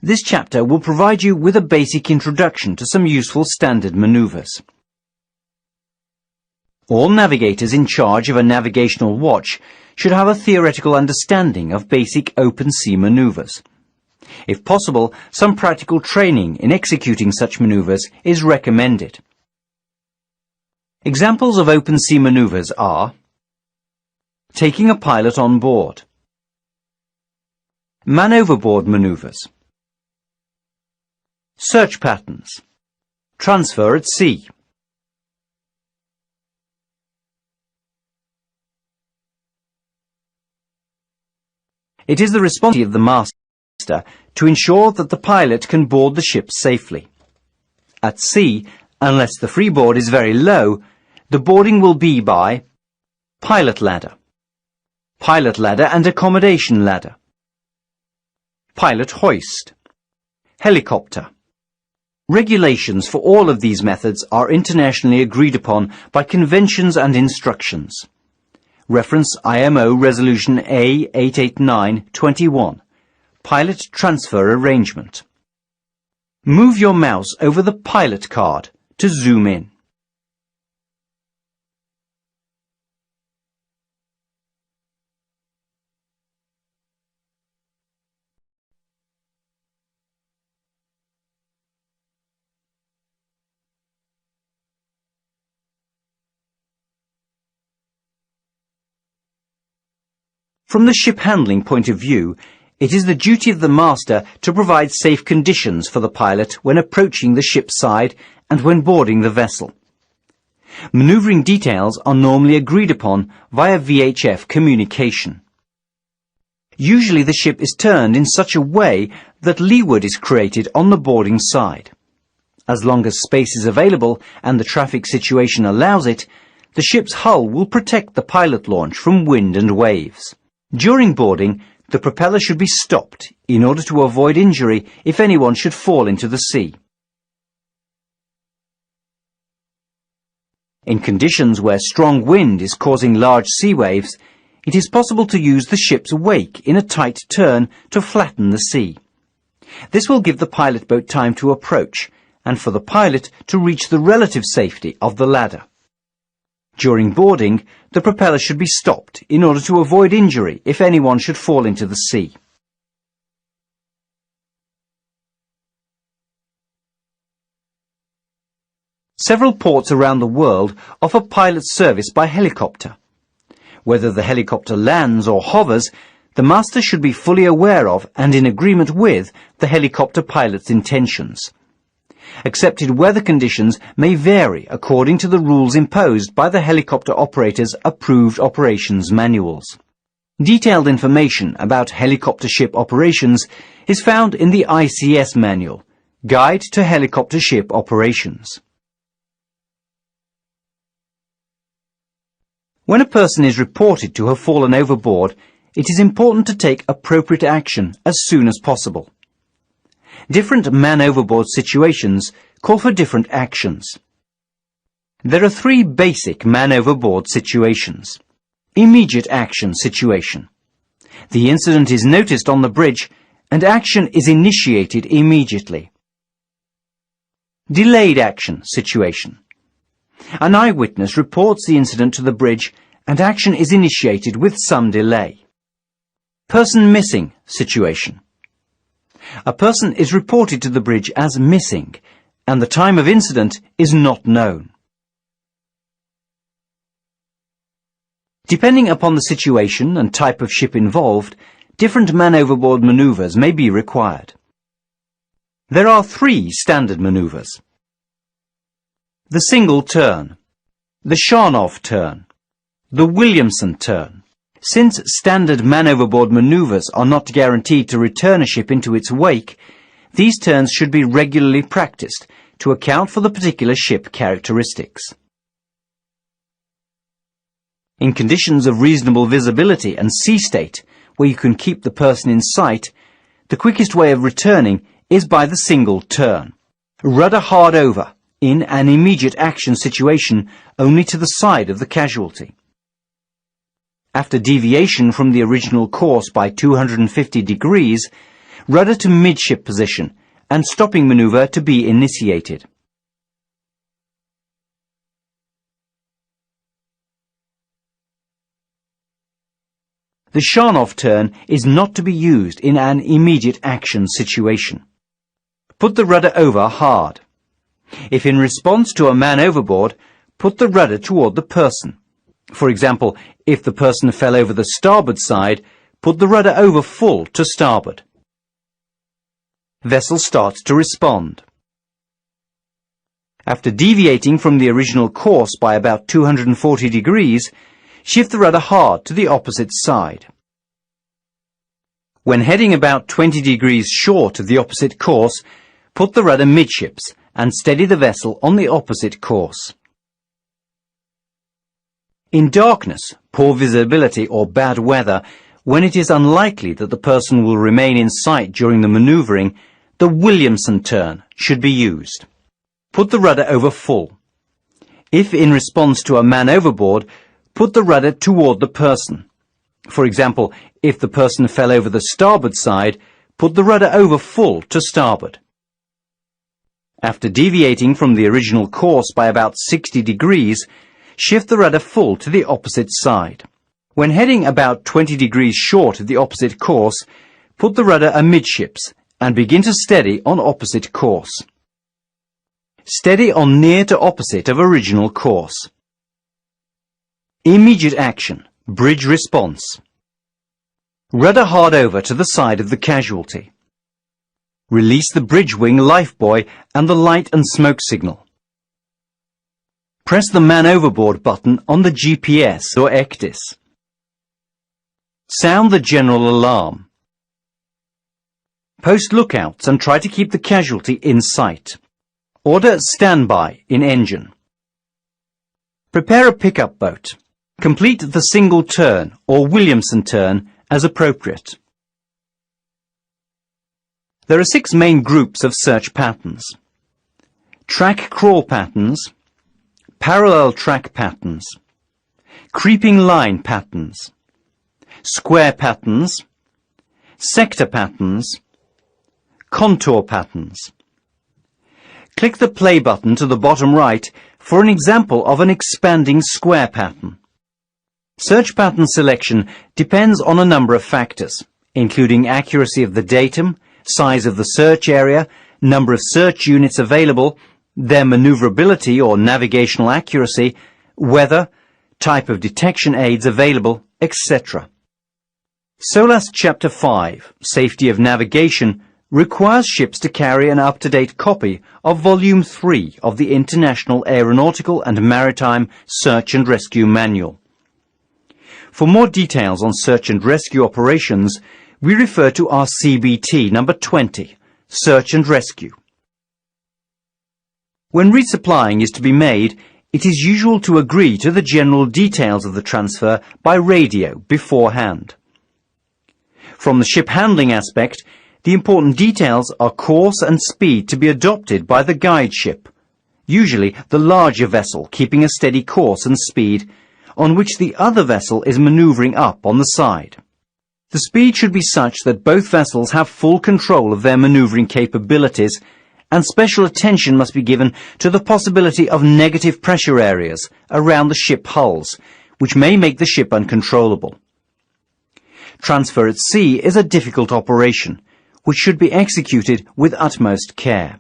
This chapter will provide you with a basic introduction to some useful standard manoeuvres. All navigators in charge of a navigational watch should have a theoretical understanding of basic open sea manoeuvres. If possible, some practical training in executing such manoeuvres is recommended. Examples of open sea manoeuvres are taking a pilot on board, man overboard manoeuvres, search patterns, transfer at sea. It is the responsibility of the master to ensure that the pilot can board the ship safely. At sea, unless the freeboard is very low, the boarding will be by pilot ladder and accommodation ladder, pilot hoist, helicopter. Regulations for all of these methods are internationally agreed upon by conventions and instructions. Reference IMO Resolution A889-21, Pilot Transfer Arrangement. Move your mouse over the pilot card to zoom in. From the ship handling point of view, it is the duty of the master to provide safe conditions for the pilot when approaching the ship's side and when boarding the vessel. Manoeuvring details are normally agreed upon via VHF communication. Usually the ship is turned in such a way that leeward is created on the boarding side. As long as space is available and the traffic situation allows it, the ship's hull will protect the pilot launch from wind and waves. During boarding, the propeller should be stopped in order to avoid injury if anyone should fall into the sea. In conditions where strong wind is causing large sea waves, it is possible to use the ship's wake in a tight turn to flatten the sea. This will give the pilot boat time to approach and for the pilot to reach the relative safety of the ladder. During boarding, the propeller should be stopped in order to avoid injury if anyone should fall into the sea. Several ports around the world offer pilot service by helicopter. Whether the helicopter lands or hovers, the master should be fully aware of and in agreement with the helicopter pilot's intentions. Accepted weather conditions may vary according to the rules imposed by the helicopter operator's approved operations manuals. Detailed information about helicopter ship operations is found in the ICS manual, Guide to Helicopter Ship Operations. When a person is reported to have fallen overboard, it is important to take appropriate action as soon as possible. Different man-overboard situations call for different actions. There are three basic man-overboard situations. Immediate action situation. The incident is noticed on the bridge and action is initiated immediately. Delayed action situation. An eyewitness reports the incident to the bridge and action is initiated with some delay. Person missing situation. A person is reported to the bridge as missing, and the time of incident is not known. Depending upon the situation and type of ship involved, different man-overboard manoeuvres may be required. There are three standard manoeuvres: the single turn, the Sharnoff turn, the Williamson turn. Since standard man-overboard manoeuvres are not guaranteed to return a ship into its wake, these turns should be regularly practiced to account for the particular ship characteristics. In conditions of reasonable visibility and sea state, where you can keep the person in sight, the quickest way of returning is by the single turn. Rudder hard over, in an immediate action situation, only to the side of the casualty. After deviation from the original course by 250 degrees, rudder to midship position, and stopping manoeuvre to be initiated. The Sharnoff turn is not to be used in an immediate action situation. Put the rudder over hard. If in response to a man overboard, put the rudder toward the person. For example, if the person fell over the starboard side, put the rudder over full to starboard. Vessel starts to respond. After deviating from the original course by about 240 degrees, shift the rudder hard to the opposite side. When heading about 20 degrees short of the opposite course, put the rudder midships and steady the vessel on the opposite course. In darkness, poor visibility or bad weather, when it is unlikely that the person will remain in sight during the manoeuvring, the Williamson turn should be used. Put the rudder over full. If in response to a man overboard, put the rudder toward the person. For example, if the person fell over the starboard side, put the rudder over full to starboard. After deviating from the original course by about 60 degrees, shift the rudder full to the opposite side. When heading about 20 degrees short of the opposite course, put the rudder amidships and begin to steady on opposite course. Steady on near to opposite of original course. Immediate action, bridge response. Rudder hard over to the side of the casualty. Release the bridge wing lifebuoy and the light and smoke signal. Press the man overboard button on the GPS or ECDIS. Sound the general alarm. Post lookouts and try to keep the casualty in sight. Order standby in engine. Prepare a pickup boat. Complete the single turn or Williamson turn as appropriate. There are 6 main groups of search patterns: track crawl patterns, parallel track patterns, creeping line patterns, square patterns, sector patterns, contour patterns. Click the play button to the bottom right for an example of an expanding square pattern. Search pattern selection depends on a number of factors, including accuracy of the datum, size of the search area, number of search units available, their maneuverability or navigational accuracy, weather, type of detection aids available, etc. SOLAS Chapter 5, Safety of Navigation, requires ships to carry an up-to-date copy of Volume 3 of the International Aeronautical and Maritime Search and Rescue Manual. For more details on search and rescue operations, we refer to our CBT number 20, Search and Rescue. When resupplying is to be made, it is usual to agree to the general details of the transfer by radio beforehand. From the ship handling aspect, the important details are course and speed to be adopted by the guide ship, usually the larger vessel keeping a steady course and speed, on which the other vessel is manoeuvring up on the side. The speed should be such that both vessels have full control of their manoeuvring capabilities, and special attention must be given to the possibility of negative pressure areas around the ship hulls, which may make the ship uncontrollable. Transfer at sea is a difficult operation, which should be executed with utmost care.